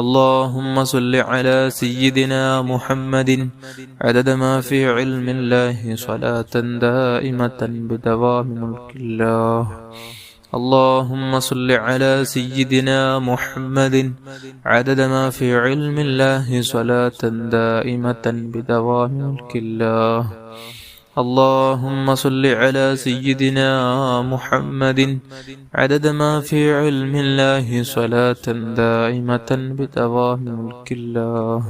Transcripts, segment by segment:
اللهم صل على سيدنا محمد عدد ما في علم الله صلاة دائمة بدوام ملك الله. اللهم صل على سيدنا محمد عدد ما في علم الله صلاة دائمة بدوام ملك الله. اللهم صل على سيدنا محمد عدد ما في علم الله صلاة دائمة بدوام ملك الله.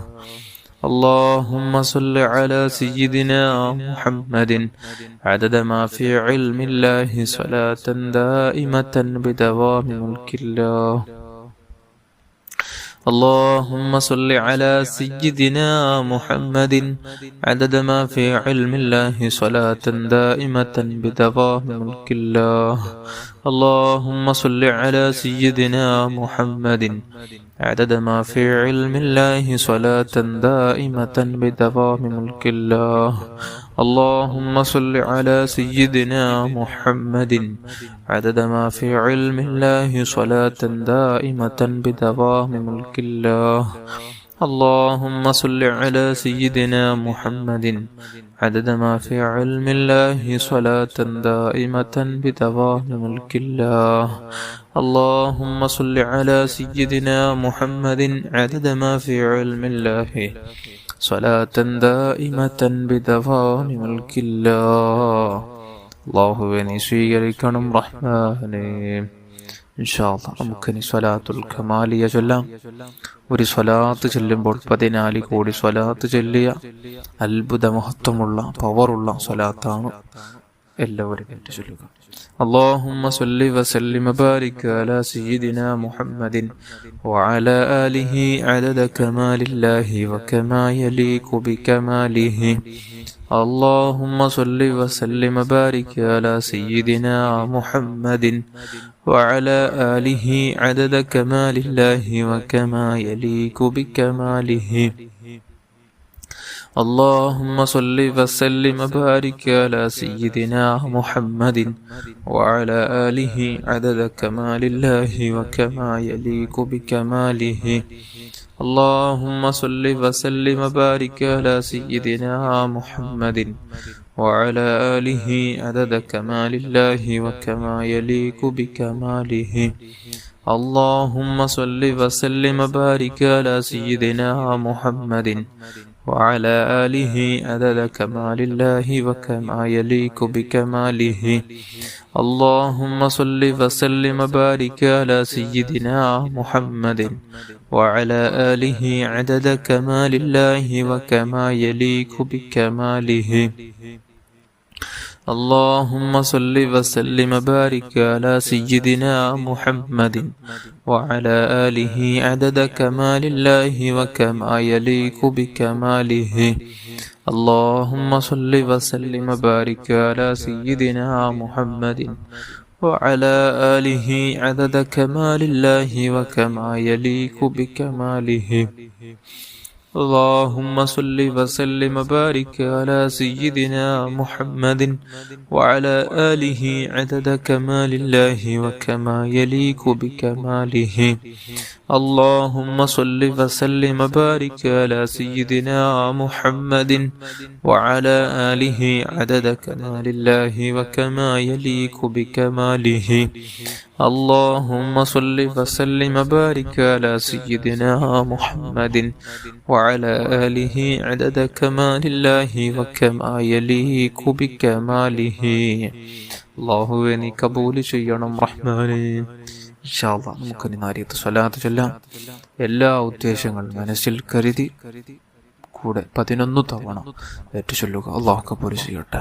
اللهم صل على سيدنا محمد عدد ما في علم الله صلاة دائمة بدوام ملك الله. اللهم صل على سيدنا محمد عدد ما في علم الله صلاة دائمة بدوام ملك الله. اللهم صل على سيدنا محمد عدد ما في علم الله صلاة دائمة بدوام ملك الله. اللهم صل على سيدنا محمد عدد ما في علم الله صلاة دائمة بدوام ملك الله. اللهم صل على سيدنا محمد عدد ما في علم الله صلاة دائمة بدوام ملك الله. اللهم صل على سيدنا محمد عدد ما في علم الله صلاة دائمة بدوام ملك الله. അല്ലാഹുവേ നീ സ്വീകരിക്കണം റഹ്മാനേ. ഇൻഷാ അല്ലാഹ് നമുക്കിനി സ്വലാത്തുൽ കമാലിയ ചൊല്ലാം. ഒരു സ്വലാത്ത് ചൊല്ലുമ്പോൾ 14 കോടി സ്വലാത്ത് ചൊല്ലിയ അത്ഭുത മഹത്വമുള്ള പവറുള്ള സ്വലാത്താണ്. എല്ലാവരും കേട്ട് ചൊല്ലുക. اللهم صل وسلم وبارك على سيدنا محمد وعلى آله عدد كمال الله وكما يليق بكماله. اللهم صل وسلم وبارك على سيدنا محمد وعلى آله عدد كمال الله وكما يليق بكماله. اللهم صل وسلم وبارك على سيدنا محمد وعلى آله عدد كمال الله وكما يليق بكماله. اللهم صل وسلم وبارك على سيدنا محمد وعلى آله عدد كمال الله وكما يليق بكماله. اللهم صل وسلم وبارك على سيدنا محمد وعلى آله عدد كمال الله وكما يليق بكماله. اللهم صل وسلم وبارك على سيدنا محمد وعلى آله عدد كمال الله وكما يليق بكماله. اللهم صل وسلم وبارك على سيدنا محمد وعلى آله عدد كمال الله وكما يليق بكماله. اللهم صل وسلم وبارك على سيدنا محمد وعلى آله عدد كمال الله وكما يليق بكماله. اللهم صل وسلم وبارك على سيدنا محمد وعلى آله عدد كمال الله وكما يليق بكماله. اللهم صل وسلم وبارك على سيدنا محمد وعلى آله عدد كمال الله وكما يليق بكماله. اللهم صل وسلم وبارك على سيدنا محمد وعلى آله عدد كمال الله وكما يليق بكماله. അല്ലാഹുവേ നീ കബൂൽ ചെയ്യണം റഹ്മാനേ. ഇൻഷാ അല്ലാഹ് നമുക്ക് നാരിയത്ത് സ്വലാത്ത് ചൊല്ലാം. എല്ലാ ഉദ്ദേശങ്ങളും മനസ്സിൽ കരുതി കൂടെ 11 തവണ ഏറ്റു ചൊല്ലുക. അല്ലാഹു കബൂൽ ചെയ്യട്ടെ.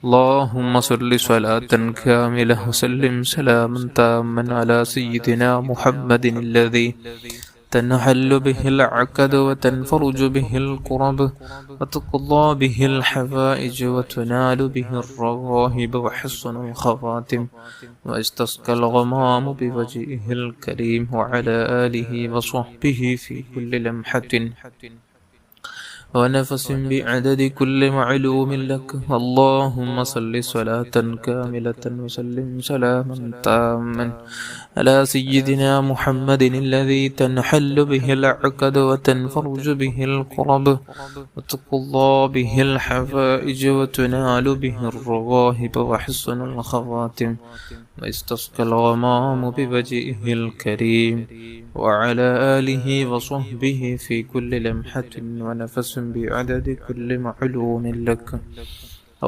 اللهم صل صلاة كاملة وسلم سلاما تاما على سيدنا محمد الذي تنحل به العقد وتنفرج به الكرب وتقضى به الحوائج وتنال به الرغائب وحسن الخواتم واستسقى الغمام بوجهه الكريم وعلى آله وصحبه في كل لمحة ونفس بعدد كل معلوم لك. اللهم صل صلاة كاملة وسلم سلاما تاما على سيدنا محمد الذي تنحل به العقد وتنفرج به الكرب وتقضى به الحوائج وتنال به الرغائب وحسن الخواتم واستسقى الغمام بوجهه الكريم وعلى آله وصحبه في كل لمحة ونفس بعدد كل معلوم لك.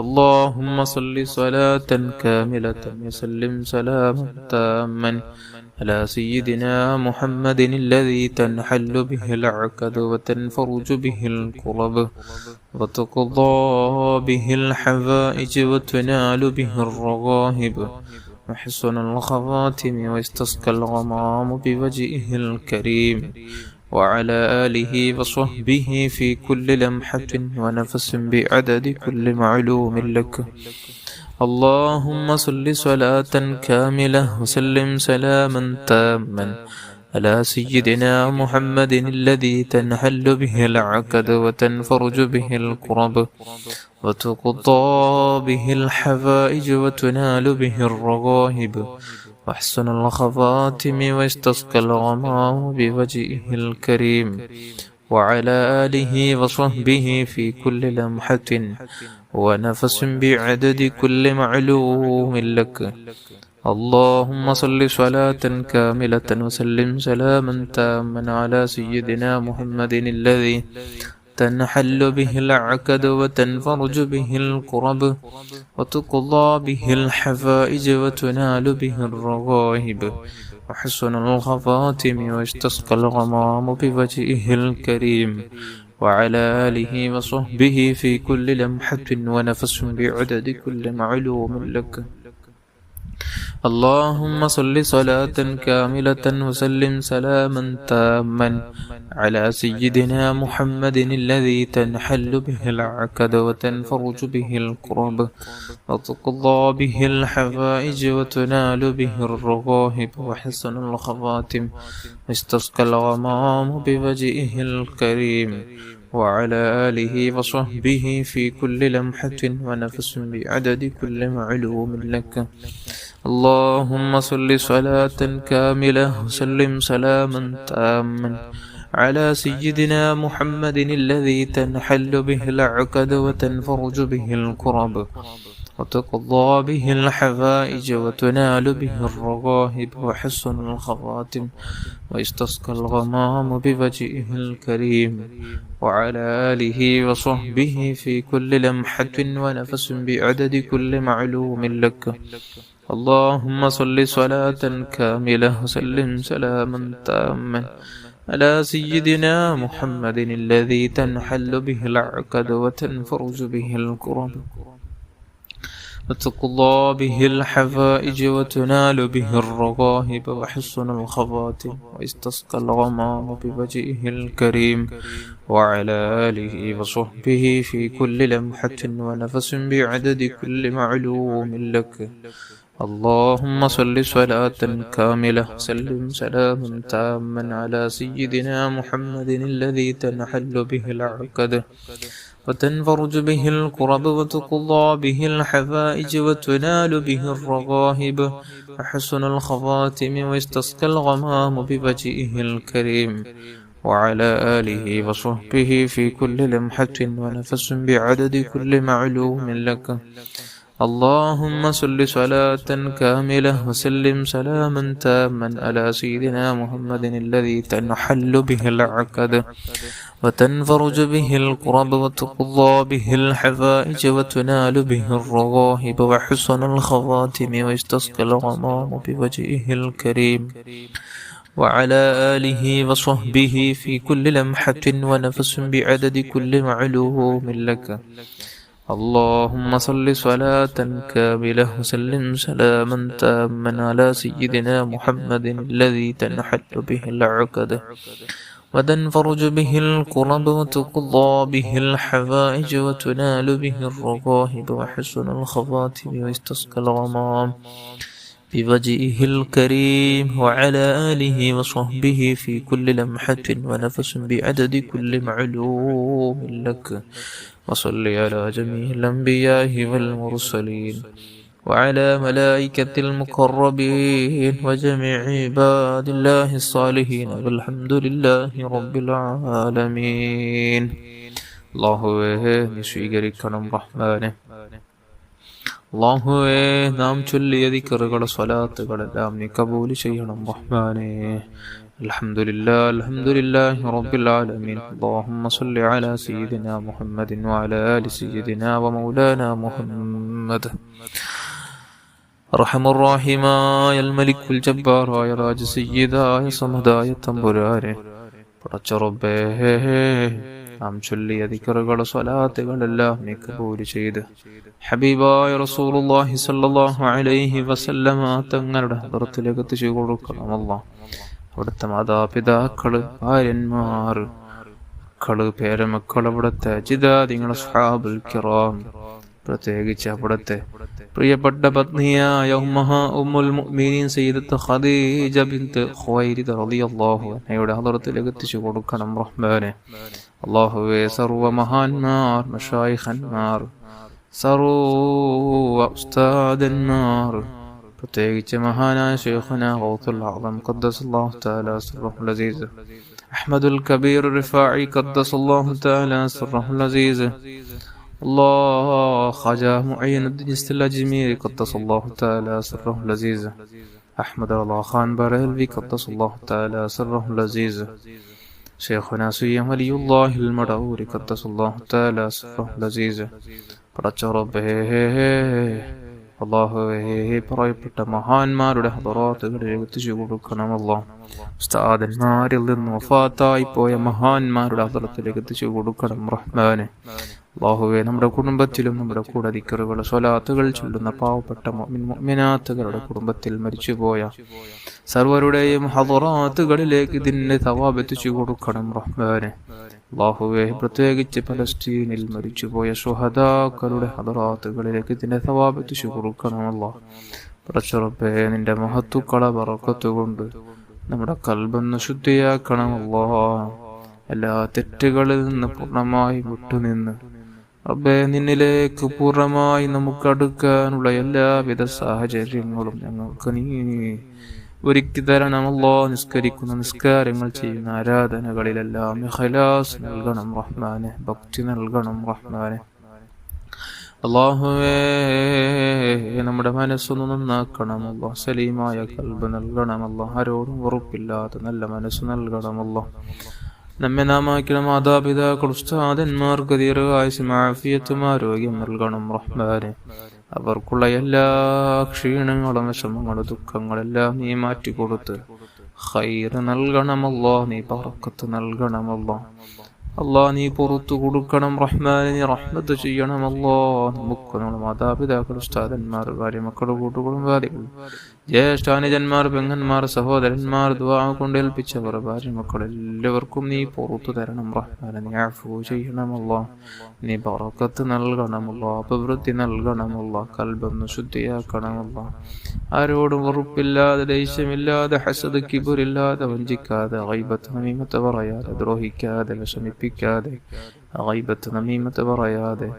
اللهم صل صلاة كاملة وسلم سلاما تاما على سيدنا محمد الذي تنحل به العقد وتنفرج به الكرب وتقضى به الحوائج وتنال به الرغائب وحسن الخواتم واستسقى الغمام بوجهه الكريم وعلى آله وصحبه في كل لمحة ونفس بعدد كل معلوم لك. اللهم صل صلاة كاملة وسلم سلاما تاما على سيدنا محمد الذي تنحل به العقد وتنفرج به الكرب وتقضى به الحوائج وتنال به الرغائب وحسن الخواتم واستسقى الغمام بوجهه الكريم وعلى آله وصحبه في كل لمحة ونفس بعدد كل معلوم لك. اللهم صل صلاة كاملة وسلم سلاما تاما على سيدنا محمد الذي تنحل به العقد وتنفرج به الكرب وتقضى به الحوائج وتنال به الرغائب وحسن الخواتم واستسقى الغمام بوجهه الكريم وعلى آله وصحبه في كل لمحة ونفس بعدد كل معلوم لك. اللهم صل صلاة كاملة وسلم سلاما تاما على سيدنا محمد الذي تنحل به العقد وتنفرج به الكرب وتقضى به الحوائج وتنال به الرغائب وحسن الخواتم واستسقى الغمام بوجهه الكريم وعلى آله وصحبه في كل لمحة ونفس بعدد كل معلوم لك. اللهم صل صلاة كاملة وسلم سلاما تاما على سيدنا محمد الذي تنحل به العقد وتنفرج به الكرب وتقضى به الحوائج وتنال به الرغائب وحسن الخواتم واستسقى الغمام بوجهه الكريم وعلى آله وصحبه في كل لمحة ونفس بعدد كل معلوم لك. اللهم صل صلاة كاملة وسلم سلاما تاما على سيدنا محمد الذي تنحل به العقد وتنفرج به الكرب وتقضى به الحوائج وتنال به الرغائب وحسن الخواتم واستسقى الغمام بوجهه الكريم وعلى آله وصحبه في كل لمحة ونفس بعدد كل معلوم لك. اللهم صل صلاة كاملة وسلم سلاما تاما على سيدنا محمد الذي تنحل به العقد وتنفرج به الكرب وتقضى به الحوائج وتنال به الرغائب وحسن الخواتم واستسقى الغمام بوجهه الكريم وعلى آله وصحبه في كل لمحة ونفس بعدد كل معلوم لك. اللهم صل صلاة كاملة وسلم سلاما تاما على سيدنا محمد الذي تنحل به العقد وتنفرج به الكرب وتقضى به الحوائج وتنال به الرغائب وحسن الخواتم واستسقى الغمام بوجهه الكريم وعلى آله وصحبه في كل لمحة ونفس بعدد كل معلوم لك. اللهم صل صلاة كاملة وسلم سلاما تاما على سيدنا محمد الذي تنحل به العقد وتنفرج به الكرب وتقضى به الحوائج وتنال به الرغائب وحسن الخواتم واستسقى الغمام بوجهه الكريم وعلى آله وصحبه في كل لمحة ونفس بعدد كل معلوم لك وصل على جميع الأنبياء والمرسلين وعلى ملائكة المقربين وجميع عباد الله الصالحين والحمد لله رب العالمين. അല്ലാഹുവേ നീ സ്വീകരിക്കണം റഹ്മാനെ. അല്ലാഹുവേ നാം ചൊല്ലിയ ദിക്റുകൾ സ്വലാത്തുകളെല്ലാം നീ കബൂൽ ചെയ്യണം റഹ്മാനെ. അൽഹംദുലില്ലാഹി അൽഹംദുലില്ലാഹി റബ്ബിൽ ആലമീൻ. അല്ലാഹുമ്മ സ്വല്ലി അലാ സയ്യിദിനാ മുഹമ്മദിൻ വഅലാ ആലി സയ്യിദിനാ വമൗലാനാ മുഹമ്മദ്. റഹ്മാനുർ-റഹീമായ അൽ-മലിക്കുൽ ജബ്ബാറായ രാജ സയ്യിദായ സമദായ തമ്പുരാനെ, പടച്ച റബ്ബേ നാം ചൊല്ലിയ ദിക്റുകൾ സ്വലാത്തുകളെല്ലാം നീ കബൂൽ ചെയ്ത് ഹബീബായ റസൂലുള്ളാഹി സ്വല്ലല്ലാഹു അലൈഹി വസല്ലമ തങ്ങളുടെ ഹദ്റത്തിലേക്ക് എത്തിച്ചു കൊടുക്കണം അല്ലാഹ്. അവിടുത്തെ മാതാപിതാക്കള്, ഭാര്യന്മാർ, മക്കള്, പേരമക്കൾ, അവിടുത്തെ അജിദാദിങ്ങൾ, സ്വഹാബുൽ കിറാം, പ്രത്യേകിച്ച് അവിടുത്തെ പ്രിയപ്പെട്ട പത്നിയായ ഉമ്മുൽ മുഅ്മിനീൻ സയ്യിദത്ത് ഖദീജ ബിൻത് ഖുവൈലിദ് റളിയല്ലാഹു അൻഹയുടെ ഹദ്റത്തിലേക്ക് എത്തിച്ചു കൊടുക്കണം റഹ്മാനെ. അല്ലാഹുവേ സർവ്വ മഹാന്മാർ, മശായിഖന്മാർ, സർവ്വ ഉസ്താദന്മാർ, പ്രത്യേകിച്ച് മഹാനായ ശൈഖുനാ ഗൗസുൽ അഅ്ളം ഖദ്ദസല്ലാഹു തആല സിർറഹുൽ അസീസ്, അഹ്മദുൽ കബീർ റിഫാഇ ഖദ്ദസല്ലാഹു തആല സിർറഹുൽ അസീസ്, ഖാജ മുഈനുദ്ദീൻ ഇസ്തിൽ അജ്മീരി ഖദ്ദസല്ലാഹു തആല സിർറഹുൽ അസീസ്, അഹ്മദ് റളാ ഖാൻ ബറൽവി ഖദ്ദസല്ലാഹു തആല സിർറഹുൽ അസീസ്, ശൈഖുനാ സുയ്യം വലിയുല്ലാഹിൽ മദഊരി ഖദ്ദസല്ലാഹു തആല സിർറഹുൽ അസീസ്. പടച്ച റബ്ബേ അല്ലാഹുവേ പറയപ്പെട്ട മഹാന്മാരുടെ ഹദറാത്തുകളിലേക്ക് എത്തിച്ചു കൊടുക്കണം അല്ലാഹ്. ഉസ്താദന്മാരിൽ നിന്ന് വഫാത്തായി പോയ മഹാന്മാരുടെ ഹദറത്തിലേക്ക് എത്തിച്ചു കൊടുക്കണം റഹ്മാനെ. അല്ലാഹുവേ നമ്മുടെ കുടുംബത്തിലും നമ്മുടെ കൂടെ ദിക്റുകൾ സ്വലാത്തുകൾ ചൊല്ലുന്ന പാവപ്പെട്ട മുഅ്മിനാത്തുകളുടെ കുടുംബത്തിൽ മരിച്ചുപോയ സർവരുടെയും ഹദറാത്തുകളിലേക്ക് ഇതിന്റെ തവാബ് എത്തിച്ചു കൊടുക്കണം റഹ്മാനെ. അല്ലാഹുവേ പ്രത്യേകിച്ച് പലസ്തീനിൽ മരിച്ചുപോയ ശുഹദാക്കളുടെ ഹദറാത്തുകളിലേക്ക് ഇതിന്റെ തവാബ് എത്തിച്ചു കൊടുക്കണം അല്ലാഹ്. പടച്ച റബ്ബേ നിന്റെ മഹത്തുക്കളെ ബറക്കത്ത് കൊണ്ട് നമ്മുടെ ഖൽബൊന്ന് ശുദ്ധിയാക്കണം അല്ലാഹ്. എല്ലാ തെറ്റുകളിൽ നിന്ന് പൂർണ്ണമായി വിട്ടുനിന്ന് റബ്ബേ നിന്നിലേക്ക് പൂർണ്ണമായി നമുക്ക് അടുക്കാനുള്ള എല്ലാവിധ സാഹചര്യങ്ങളും ഞങ്ങൾക്ക് നീ ഒരുക്കി തരണമല്ലോ. നിസ്കരിക്കുന്ന നിസ്കാരങ്ങൾ ചെയ്യുന്ന ആരാധനകളിലെല്ലാം ഇഖ്ലാസ് നൽകണം റഹ്മാനെ, ഭക്തി നൽകണം റഹ്മാനെ. അല്ലാഹുവേ നമ്മുടെ മനസ്സൊന്ന് നന്നാക്കണമല്ലോ, സലീമായ ഖൽബ് നൽകണമല്ലോ, ആരോടും വെറുപ്പില്ലാത്ത നല്ല മനസ്സ് നൽകണമല്ലോ. നമ്മെ നാമാക്കിയ മാതാപിതാക്കൾ, ഉസ്താദന്മാർക്ക് ദീർഘായുസ്സും ആഫിയത്തും ആരോഗ്യം നൽകണം റഹ്മാനെ. അവർക്കുള്ള എല്ലാ ക്ഷീണങ്ങളും വിഷമങ്ങളും ദുഃഖങ്ങളെല്ലാം നീ മാറ്റിക്കൊടുത്ത് ഖൈറ് നൽകണമല്ലോ, നീ ബറക്കത്ത് നൽകണമല്ലോ. അല്ലാഹ് നീ പുറത്തു കൊടുക്കണം റഹ്മാനെ, നീ റഹ്മത്ത് ചെയ്യണമല്ലോ. നമുക്ക് നമ്മുടെ മാതാപിതാക്കൾ, ഉസ്താദന്മാർ, ഭാര്യ, മക്കൾ, കൂട്ടുകുടുംബാദികൾ, ജ്യേഷ്ഠാനുജന്മാർ, പെങ്ങന്മാർ, സഹോദരന്മാർ, ദുആ കൊണ്ട് ഏൽപ്പിച്ചവർ, ഭാര്യ, മക്കൾ എല്ലാവർക്കും നീ പുറത്തു തരണം റഹ്മാനെ. നീ അഫ്വു ചെയ്യണമല്ലോ, നീ ബറക്കത്ത് നൽകണമല്ലോ, അഭിവൃദ്ധി നൽകണമല്ലോ, ഖൽബൊന്ന് ശുദ്ധിയാക്കണമല്ലോ. ആരോടും വെറുപ്പില്ലാതെ, ദേഷ്യമില്ലാതെ, ഹസദ് കിബറില്ലാതെ, വഞ്ചിക്കാതെ, ഗൈബത്ത് നമീമത്ത് പറയാതെ, ദ്രോഹിക്കാതെ, വിഷമിപ്പിക്കാതെ, ഗൈബത്ത് നമീമത്ത് പറയാതെ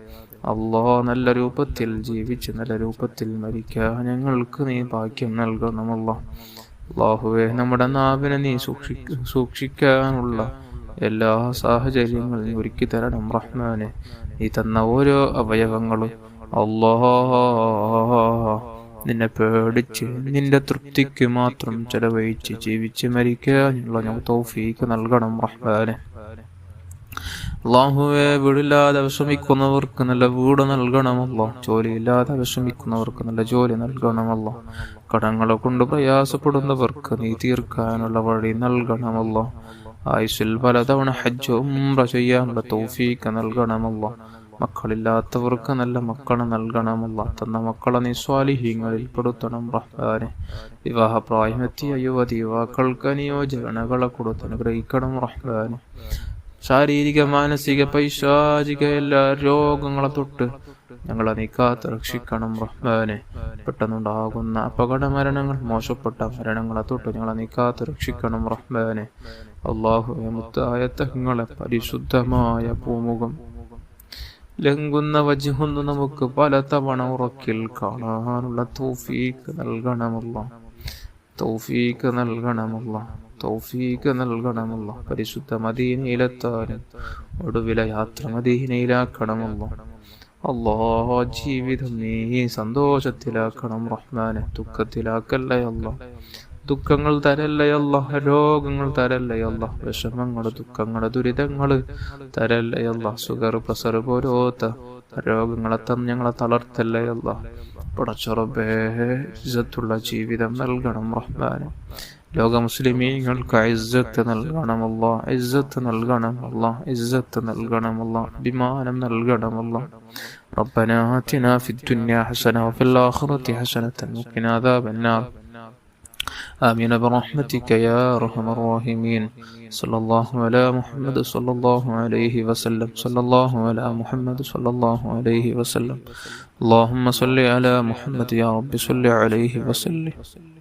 അല്ലാഹ് നല്ല രൂപത്തിൽ ജീവിച്ച് നല്ല രൂപത്തിൽ മരിക്കാൻ ഞങ്ങൾക്ക് നീ ഭാഗ്യം നൽകണമല്ലോ. അല്ലാഹുവേ നമ്മുടെ നാവിനെ നീ സൂക്ഷിക്കാനുള്ള എല്ലാ സാഹചര്യങ്ങളും നീ ഒരുക്കി തരണം റഹ്മാനെ. നീ തന്ന ഓരോ അവയവങ്ങളും അല്ലാഹ് നിന്നെ പേടിച്ച് നിന്റെ തൃപ്തിക്ക് മാത്രം ചെലവഴിച്ച് ജീവിച്ച് മരിക്കാനുള്ള ഞങ്ങൾക്ക് തൗഫീഖ് നൽകണം റഹ്മാനെ. അല്ലാഹുവേ വീടില്ലാതെ വിഷമിക്കുന്നവർക്ക് നല്ല വീട് നൽകണമല്ലോ, ജോലിയില്ലാതെ വിഷമിക്കുന്നവർക്ക് നല്ല ജോലി നൽകണമല്ലോ, കടങ്ങളെ കൊണ്ട് പ്രയാസപ്പെടുന്നവർക്ക് നീ തീർക്കാനുള്ള വഴി നൽകണമല്ലോ, ആയുസ്സിൽ പലതവണ ഹജ്ജ് ഉംറ ചെയ്യാനുള്ള തൗഫീഖ് നൽകണമല്ലോ, മക്കളില്ലാത്തവർക്ക് നല്ല മക്കളെ നൽകണമല്ലോ, തന്ന മക്കളെ നീ സ്വാലിഹീങ്ങളിൽ പെടുത്തണം റഹ്മാനെ. വിവാഹപ്രായമെത്തിയ യുവതി യുവാക്കൾക്ക് അനുയോജ്യകളെ കൊടുത്ത് അനുഗ്രഹിക്കണം റഹ്മാനെ. ശാരീരിക, മാനസിക, പൈശാചിക എല്ലാ രോഗങ്ങളെ തൊട്ട് ഞങ്ങളെ നീ കാത്ത് രക്ഷിക്കണം റഹ്മാനെ. പെട്ടെന്നുണ്ടാകുന്ന അപകട മരണങ്ങൾ, മോശപ്പെട്ട മരണങ്ങളെ തൊട്ട് ഞങ്ങളെ നീ കാത്ത് രക്ഷിക്കണം റഹ്മാനെ. അല്ലാഹുവേ, മുത്തായ തങ്ങളെ പരിശുദ്ധമായ പൂമുഖം ലംഘുന്ന വജ്ഹൊന്നു നമുക്ക് പലതവണ ഉറക്കിൽ കാണാനുള്ള തൗഫീഖ് നൽകണമല്ലാ. തൗഫീഖ് നൽകണമല്ലാ. തൗഫീഖ് നൽകണമല്ലാ. പരിശുദ്ധ മദീനയിലെത്താനും ഒടുവിലെ യാത്ര മദീനയിലാക്കണമല്ലാ. അല്ലാഹ്, ജീവിതം നീ സന്തോഷത്തിലാക്കണം റഹ്മാനെ. ദുഃഖത്തിലാക്കല്ലേ അല്ലാ. ദുഃഖങ്ങൾ തരല്ലേ അല്ലാ. രോഗങ്ങൾ തരല്ലേ അല്ലാ. വിഷമങ്ങൾ, ദുഃഖങ്ങൾ, ദുരിതങ്ങൾ തരല്ലേ അല്ലാ. സുഗർ, പ്രസർ പോലോത്ത രോഗങ്ങളെ ഞങ്ങളെ തളർത്തല്ലേ അല്ലാ. പടച്ച റബ്ബേ, ഇസ്സത്തുള്ള ജീവിതം നൽകണം റഹ്മാനെ. ലോക മുസ്ലിമീങ്ങൾക്ക് ഇസ്സത്ത് നൽകണമല്ലാ. ഇസ്സത്ത് നൽകണമല്ലാ. ഇസ്സത്ത് നൽകണമല്ലാ. അഭിമാനം നൽകണമല്ലാ. ربنا آتنا في الدنيا حسنة وفي الآخرة حسنة وقنا عذاب النار. آمين برحمتك يا أرحم الراحمين. صلى الله على محمد صلى الله عليه وسلم. صلى الله على محمد صلى الله عليه وسلم. اللهم صل على محمد يا رب، صل عليه وسلم.